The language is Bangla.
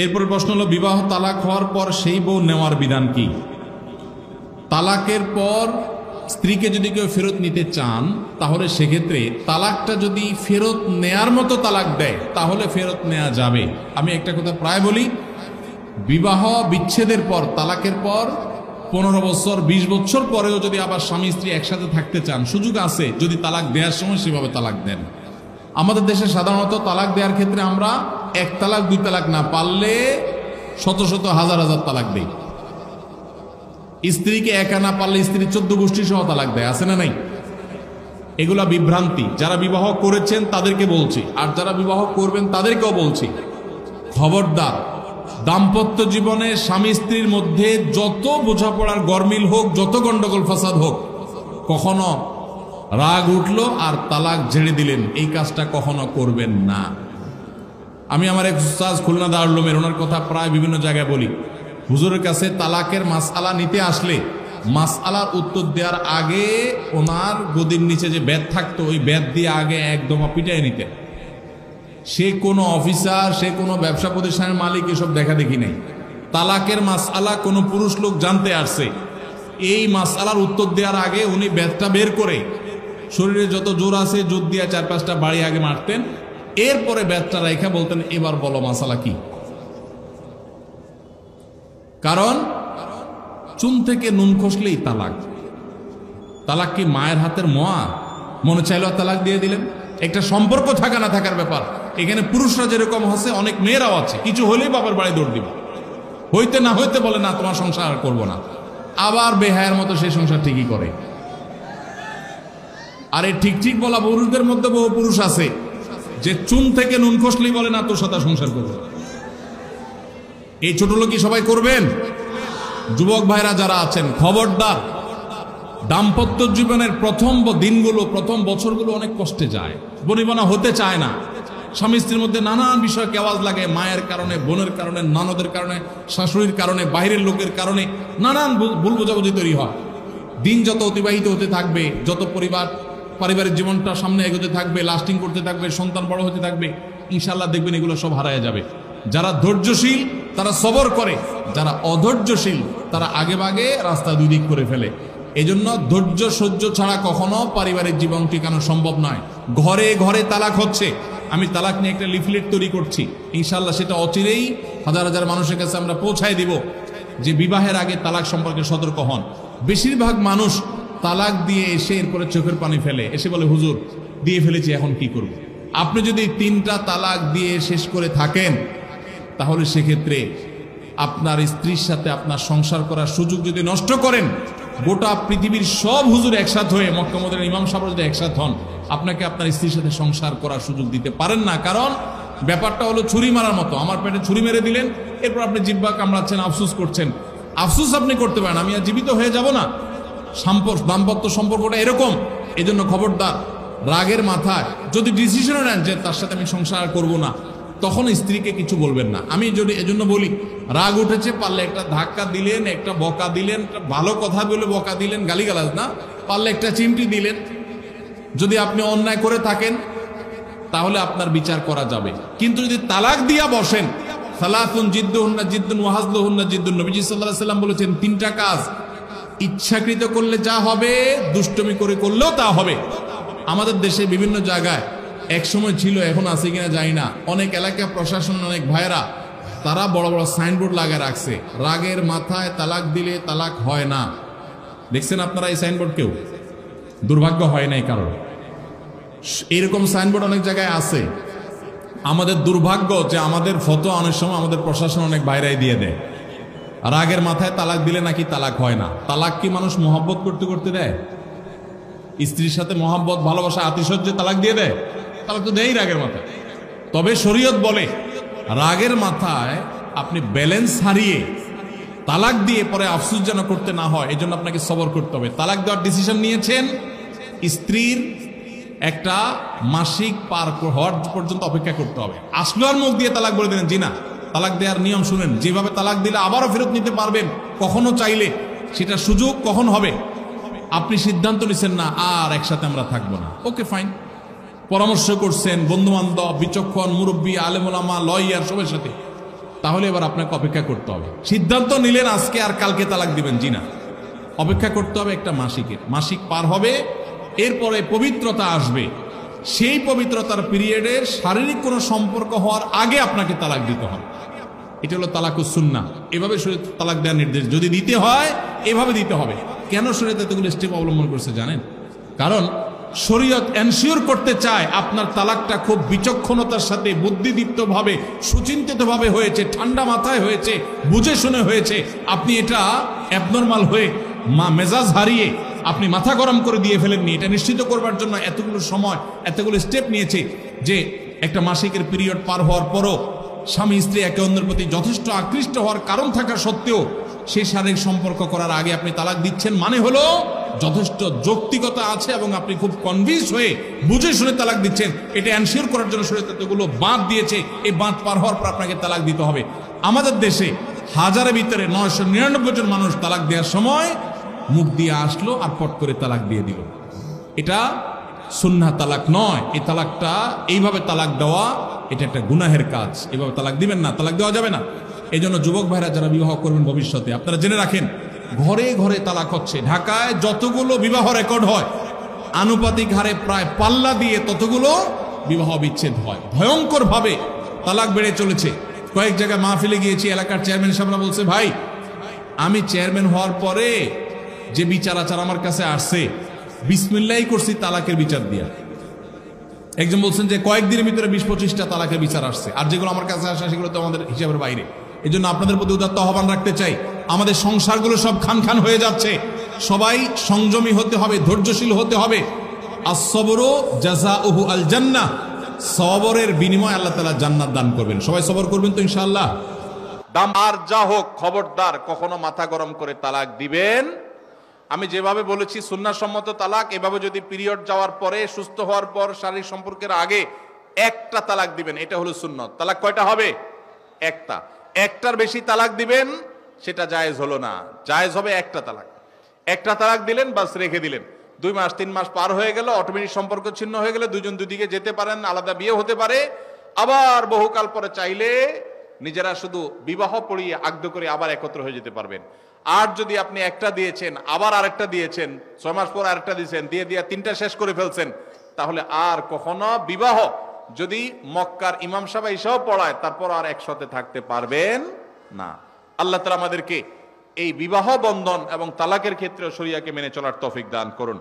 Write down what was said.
এরপরে প্রশ্ন হলো, বিবাহ তালাক হওয়ার পর সেই বউ নেওয়ার বিধান কি? তালাকের পর স্ত্রীকে যদি কেউ ফেরত নিতে চান, তাহলে সেক্ষেত্রে তালাকটা যদি ফেরত নেয়ার মতো তালাক দেয় তাহলে ফেরত নেওয়া যাবে। আমি একটা কথা প্রায় বলি, বিবাহ বিচ্ছেদের পর, তালাকের পর 15 বছর 20 বছর পরেও যদি আবার স্বামী স্ত্রী একসাথে থাকতে চান, সুযোগ আছে যদি তালাক দেওয়ার সময় সেভাবে তালাক দেন। আমাদের দেশে সাধারণত তালাক দেওয়ার ক্ষেত্রে আমরা 1 তালাক 2 তালাক না, পারলে শত শত হাজার হাজার তালাক দেই। স্ত্রীকে একা না পারলে স্ত্রী 14 গোষ্ঠী সহ তালাক দেয়, আছে না নাই? এগুলা বিভ্রান্তি। যারা বিবাহ করেছেন তাদেরকে বলছি, আর যারা বিবাহ করবেন তাদেরকেও বলছি, খবরদার, দাম্পত্য জীবনে স্বামী স্ত্রীর মধ্যে যত বোঝাপড়ার গরমিল হোক, যত গন্ডগোল ফাসাদ হোক, কখনো রাগ উঠলো আর তালাক ঝেড়ে দিলেন, এই কাজটা কখনো করবেন না। আমি আমার এক উস্তাদ খুলনা দারুল উলুমের, ওনার কথা প্রায় বিভিন্ন জায়গায় বলি, হুজুরের কাছে তালাকের মাসআলা নিতে আসলে মাসআলার উত্তর দেওয়ার আগে ওনার গদির নিচে যে বেত থাকতো, ওই বেত দিয়ে আগে একদম পিটাই নিতেন। সে কোনো অফিসার, সে কোনো ব্যবসা প্রতিষ্ঠানের মালিক এসব দেখা দেখি নেই। তালাকের মাসআলা কোনো পুরুষ লোক জানতে আসছে, এই মাসআলার উত্তর দেওয়ার আগে উনি বেতটা বের করে শরীরে যত জোর আছে জোর দিয়ে 4-5টা বাড়ি আগে মারতেন, এরপরে বেতটা রেখা বলতেন, এবার বলো মাসআলা কি। কারণ চুন থেকে নুন খসলেই তালাক। তালাক কি মায়ের হাতের মোয়া? মনে চাইলো তালাক দিয়ে দিলেন। একটা সম্পর্ক থাকা না থাকার ব্যাপার। এখানে পুরুষরা যেরকম আছে, অনেক মেয়েরাও আছে, কিছু হলেই বাবার বাড়ি দৌড় দিবে, হইতে না হইতে বলে না তোমার সংসার আর করবো না, আবার বেহায়ের মতো সেই সংসার ঠিকই করে। আর এই ঠিক ঠিক বলা পুরুষদের মধ্যে বহু পুরুষ আছে যে চুন থেকে নুন খসলেই বলে না তোর সাথে সংসার করবে। এই ছোট লোকই সবাই করবেন? যুবক ভাইরা যারা আছেন, খবরদার, দাম্পত্য জীবনের প্রথম দিনগুলো, প্রথম বছরগুলো অনেক কষ্টে যায়, বনিবনা হতে চায় না। স্বামী স্ত্রীর মধ্যে নানান বিষয় কেওয়াজ লাগে, মায়ের কারণে, বোনের কারণে, ননদের কারণে, শাশুড়ির কারণে, বাইরের লোকের কারণে নানান ভুল বোঝাবুঝি তৈরি হয়। দিন যত অতিবাহিত হতে থাকবে, যত পারিবারিক জীবনটা সামনে এগোতে থাকবে, লাস্টিং করতে থাকবে, সন্তান বড় হতে থাকবে, ইনশাল্লাহ দেখবেন এগুলো সব হারায় যাবে। যারা ধৈর্যশীল তারা সবর করে, যারা অধৈর্যশীল তারা আগে ভাগে রাস্তা দুই দিক করে ফেলে। এজন্য ধৈর্য সহ্য ছাড়া কখনো পারিবারিক জীবন টিকানো সম্ভব নয়। ঘরে ঘরে তালাক হচ্ছে। আমি তালাক নিয়ে একটা লিফলেট তৈরি করছি, ইনশাল্লাহ সেটা অচিরেই হাজার হাজার মানুষের কাছে আমরা পৌঁছায় দিব যে বিবাহের আগে তালাক সম্পর্কে সতর্ক হন। বেশিরভাগ মানুষ তালাক দিয়ে এসে এরপরে চোখের পানি ফেলে, এসে বলে হুজুর দিয়ে ফেলেছি এখন কি করব। আপনি যদি 3টা তালাক দিয়ে শেষ করে থাকেন, তাহলে সেক্ষেত্রে আপনার স্ত্রীর সাথে আপনার সংসার করার সুযোগ যদি নষ্ট করেন, গোটা পৃথিবীর সব হুজুর একসাথে হয়ে, মক্কা মদিনার ইমাম সাহেব যদি একসাথে হন, আপনাকে আপনার স্ত্রীর সাথে সংসার করার সুযোগ দিতে পারেন না। কারণ ব্যাপারটা হলো ছুরি মারার মতো। আমার পেটে ছুরি মেরে দিলেন, এরপর আপনি জিহ্বা কামড়াচ্ছেন, আফসুস করছেন। আফসুস আপনি করতে পারেন, আমি আর জীবিত হয়ে যাব না। দাম্পত্য সম্পর্কটা এরকম। এজন্য খবরদার, রাগের মাথায় যদি ডিসিশন নেন যে তার সাথে আমি সংসার করব না, তখন স্ত্রীকে কিছু বলবেন না। আমি যদি এজন্য বলি, রাগ উঠেছে, পারলে একটা ধাক্কা দিলেন, একটা বকা দিলেন, ভালো কথা বলে বকা দিলেন, গালিগালাজ না, পারলে একটা চিমটি দিলেন। যদি আপনি অন্যায় করে থাকেন তাহলে আপনার বিচার করা যাবে। কিন্তু যদি তালাক দিয়া বসেন, সালাতুন জিদ্দুহুন্না জিদ্দুন ওয়া হাজলুহুন্না জিদ্দুন, নবীজি সাল্লাল্লাহু আলাইহি সাল্লাম বলেছেন 3টা কাজ ইচ্ছাকৃত করলে যা হবে, দুষ্টমি করে করলেও তা হবে। আমাদের দেশে বিভিন্ন জায়গায় এক সময় ছিল, এখন আছে কিনা জানি না, অনেক এলাকা প্রশাসন, অনেক ভাইরা তারা বড় বড় সাইনবোর্ড লাগিয়ে রাখছে, রাগের মাথায় তালাক দিলে তালাক হয় না। দেখছেন আপনারা এই সাইনবোর্ড? কেউ দুর্ভাগ্য হয় নাই কারণ এরকম সাইনবোর্ড অনেক জায়গায় আছে। আমাদের দুর্ভাগ্য যে আমাদের ফটো অনেক সময় আমাদের প্রশাসন অনেক বাইরেই দিয়ে দেয়, রাগের মাথায় তালাক দিলে নাকি তালাক হয় না। তালাক কি মানুষ মহব্বত করতে করতে দেয়? স্ত্রীর সাথে মহব্বত, ভালোবাসা, আতিশয্যে তালাক দিয়ে দেয়? তালাক তো দেয় রাগের মাথায়। তবে শরীয়ত বলে রাগের মাথায় আপনি ব্যালেন্স হারিয়ে তালাক দিয়ে পরে আফসোস যেন করতে না হয়, এই জন্য আপনাকে সবর করতে হবে। তালাক দেওয়ার ডিসিশন নিয়েছেন, স্ত্রীর একটা মাসিক পার হওয়ার পর্যন্ত অপেক্ষা করতে হবে। আসলো আর মুখ দিয়ে তালাক বলে দিলেন, জি না। তালাক দেওয়ার নিয়ম শুনেন, যেভাবে তালাক দিলে আবারও ফেরত নিতে পারবেন কখনো চাইলে, সেটা সুযোগ কখন হবে। আপনি সিদ্ধান্ত নিচ্ছেন না আর একসাথে আমরা থাকবো না, ওকে ফাইন, পরামর্শ করছেন বন্ধু বান্ধব, বিচক্ষণ মুরব্বী, আলেম ওলামা, লয়ার, সবার সাথে, তাহলে এবার আপনাকে অপেক্ষা করতে হবে। সিদ্ধান্ত নিলেন আজকে আর কালকে তালাক দিবেন, জি না, অপেক্ষা করতে হবে একটা মাসিকের। মাসিক পার হবে, এরপরে পবিত্রতা আসবে, সেই পবিত্রতার পিরিয়ডের শারীরিক কোনো সম্পর্ক হওয়ার আগে আপনাকে তালাক দিতে হবে। এটা হলো তালাকুস সুন্নাহ। এভাবে শরীয়ত তালাক দেওয়ার নির্দেশ, যদি দিতে হয় এভাবে দিতে হবে। কেন শরীয়ত এতগুলো স্টেপ অবলম্বন করছে জানেন? কারণ শরীয়ত এনশিওর করতে চায় আপনার তালাকটা খুব বিচক্ষণতার সাথে, বুদ্ধিদীপ্তভাবে, সুচিন্তিতভাবে হয়েছে, ঠান্ডা মাথায় হয়েছে, বুঝে শুনে হয়েছে। আপনি এটা অ্যাবনর্মাল হয়ে মেজাজ হারিয়ে আপনি মাথা গরম করে দিয়ে ফেলেননি। এটা নিশ্চিত করবার জন্য এতগুলো সময়, এতগুলো স্টেপ নিয়েছে যে একটা মাসিকের পিরিয়ড পার হওয়ার পরও স্বামী স্ত্রী একে অন্যের প্রতি যথেষ্ট আকৃষ্ট হওয়ার কারণ থাকা সত্ত্বেও সেই শারীরিক সম্পর্ক করার আগে আপনি তালাক দিচ্ছেন, মানে হলো যথেষ্ট যৌক্তিকতা আছে এবং আপনি খুব কনভিন্স হয়ে বুঝে শুনে তালাক দিচ্ছেন। এটা এনশিওর করার জন্য শরীয়ত এতগুলো বাঁধ দিয়েছে। এই বাঁধ পার হওয়ার পর আপনাকে তালাক দিতে হবে। আমাদের দেশে হাজারের ভিতরে 999 জন মানুষ তালাক দেওয়ার সময় মুখ দিয়ে আসলো আর পট করে তালাক দিয়ে দিল। এটা সুন্নাহ তালাক নয়। এই তালাকটা, এইভাবে তালাক দেওয়া, এটা একটা গুনাহের কাজ। এভাবে তালাক দিবেন না, তালাক দেওয়া যাবে না। এই জন্য যুবক ভাইরা যারা বিবাহ করবেন ভবিষ্যতে, আপনারা জেনে রাখেন ঘরে ঘরে তালাক হচ্ছে। ঢাকায় যতগুলো বিবাহ রেকর্ড হয় আনুপাতিক হারে প্রায় পাল্লা দিয়ে ততগুলো বিবাহ বিচ্ছেদ হয়। ভয়ঙ্কর ভাবে তালাক বেড়ে চলেছে। কয়েক জায়গায় মাহফিলে গিয়েছি, এলাকার চেয়ারম্যান সাহেবরা বলছে, ভাই আমি চেয়ারম্যান হওয়ার পরে যে বিচার আচার আমার কাছে আসছে, বিসমিল্লাহি করছি তালাকের বিচার দিয়া। একজন বলছেন যে কয়েকদিনের ভিতরে 20-25টা তালাকের বিচার আসছে, আর যেগুলো আমার কাছে আসে সেগুলো তো আমাদের হিসাবের বাইরে। এই জন্য আপনাদের প্রতি উদাত্ত আহ্বান রাখতে চাই, আমাদের সংসারগুলো সব খান খান হয়ে যাচ্ছে। সবাই সংযমী হতে হবে, ধৈর্যশীল হতে হবে। as-sabru জাযাউহু আল জান্নাহ, সবরের বিনিময় আল্লাহ তাআলা জান্নাত দান করবেন। সবাই সবর করবেন তো ইনশাআল্লাহ। দাম আর যা হোক, খবরদার কখনো মাথা গরম করে তালাক দিবেন। আমি যেভাবে বলেছি সুন্নাহসম্মত তালাক, এভাবে যদি পিরিয়ড যাওয়ার পরে, সুস্থ হওয়ার পর, শারীরিক সম্পর্কের আগে একটা তালাক দিবেন, এটা হলো সুন্নত। তালাক কয়টা হবে? একটা। একটার বেশি তালাক দিবেন সেটা জায়েজ হলো না। জায়েজ হবে একটা তালাক। একটা তালাক দিলেন, বাস রেখে দিলেন। 2 মাস 3 মাস পার হয়ে গেল, অটোমেটিক সম্পর্ক ছিন্ন হয়ে গেলে দুজন দুদিকে যেতে পারেন, আলাদা বিয়ে হতে পারে। আবার বহুকাল পরে চাইলে নিজেরা শুধু বিবাহ পড়িয়ে আগদ করে আবার একত্র হয়ে যেতে পারবেন। আর যদি আপনি একটা দিয়েছেন, আবার আরেকটা দিয়েছেন, 6 মাস পর আরেকটা দিয়েছেন, দিয়ে 3টা শেষ করে ফেলছেন, তাহলে আর কখনো বিবাহ যদি মক্কার ইমাম সাহেব এসেও পড়ায়, তারপর আর একসাথে থাকতে পারবেন না। আল্লাহ তাআলা আমাদেরকে এই বিবাহ বন্ধন এবং তালাকের ক্ষেত্রে শরিয়াকে মেনে চলার তৌফিক দান করুন।